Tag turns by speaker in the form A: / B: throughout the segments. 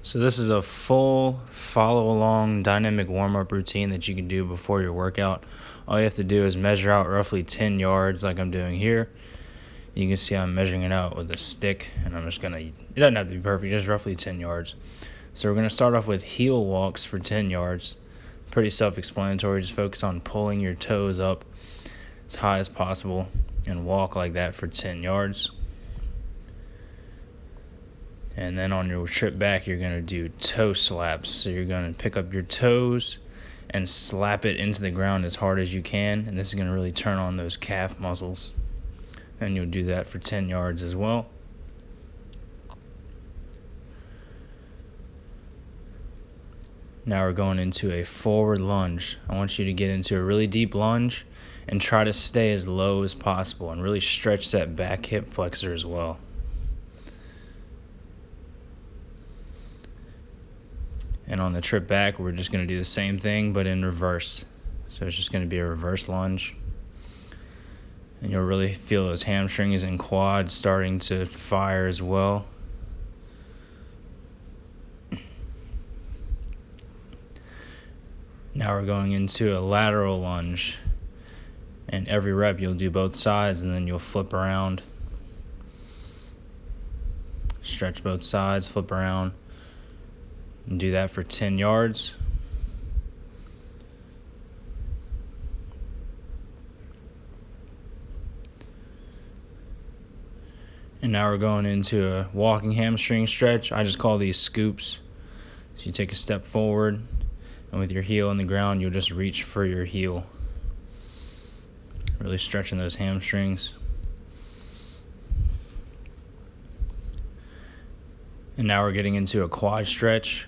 A: So this is a full follow-along dynamic warm-up routine that you can do before your workout. All you have to do is measure out roughly 10 yards like I'm doing here. You can see I'm measuring it out with a stick, and it doesn't have to be perfect, just roughly 10 yards. So we're going to start off with heel walks for 10 yards. Pretty self-explanatory, just focus on pulling your toes up as high as possible and walk like that for 10 yards. And then on your trip back, you're going to do toe slaps. So you're going to pick up your toes and slap it into the ground as hard as you can. And this is going to really turn on those calf muscles. And you'll do that for 10 yards as well. Now we're going into a forward lunge. I want you to get into a really deep lunge and try to stay as low as possible and really stretch that back hip flexor as well. And on the trip back, we're just going to do the same thing, but in reverse. So it's just going to be a reverse lunge. And you'll really feel those hamstrings and quads starting to fire as well. Now we're going into a lateral lunge. And every rep, you'll do both sides, and then you'll flip around. Stretch both sides, flip around. And do that for 10 yards. And now we're going into a walking hamstring stretch. I just call these scoops. So you take a step forward, and with your heel on the ground, you'll just reach for your heel. Really stretching those hamstrings. And now we're getting into a quad stretch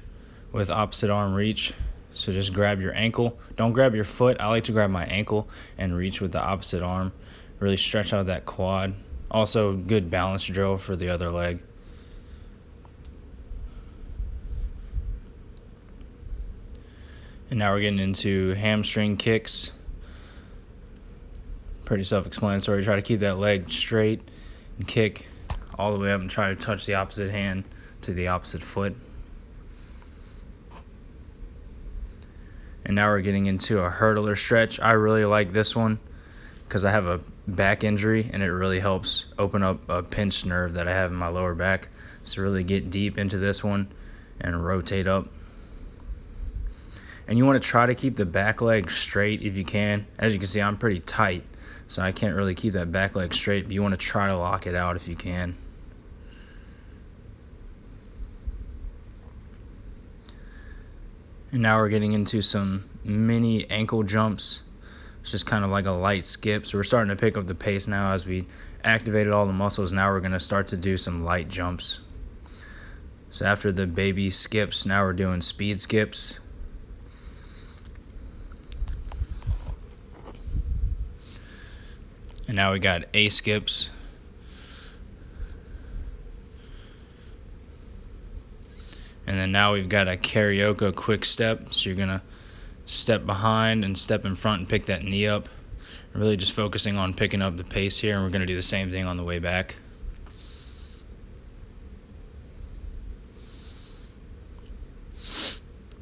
A: with opposite arm reach. So just grab your ankle. Don't grab your foot. I like to grab my ankle and reach with the opposite arm. Really stretch out that quad. Also, good balance drill for the other leg. And now we're getting into hamstring kicks. Pretty self-explanatory. Try to keep that leg straight and kick all the way up and try to touch the opposite hand to the opposite foot. And now we're getting into a hurdler stretch. I really like this one because I have a back injury, and it really helps open up a pinched nerve that I have in my lower back. So really get deep into this one and rotate up. And you want to try to keep the back leg straight if you can. As you can see, I'm pretty tight, so I can't really keep that back leg straight, but you want to try to lock it out if you can. And now we're getting into some mini ankle jumps. It's just kind of like a light skip. So we're starting to pick up the pace now as we activated all the muscles. Now we're going to start to do some light jumps. So after the baby skips, now we're doing speed skips. And now we got A skips. And then now we've got a karaoke quick step. So you're going to step behind and step in front and pick that knee up. Really just focusing on picking up the pace here. And we're going to do the same thing on the way back.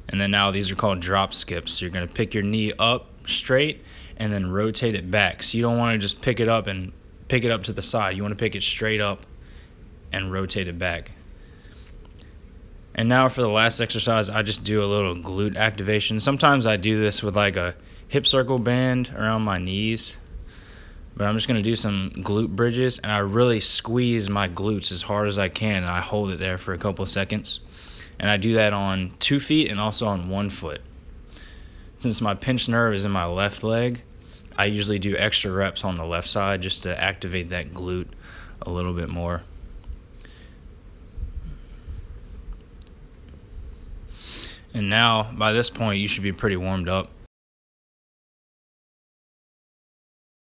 A: And then now these are called drop skips. So you're going to pick your knee up straight and then rotate it back. So you don't want to just pick it up and pick it up to the side. You want to pick it straight up and rotate it back. And now for the last exercise, I just do a little glute activation. Sometimes I do this with like a hip circle band around my knees. But I'm just going to do some glute bridges, and I really squeeze my glutes as hard as I can, and I hold it there for a couple of seconds. And I do that on 2 feet and also on 1 foot. Since my pinched nerve is in my left leg, I usually do extra reps on the left side just to activate that glute a little bit more. And now, by this point, you should be pretty warmed up.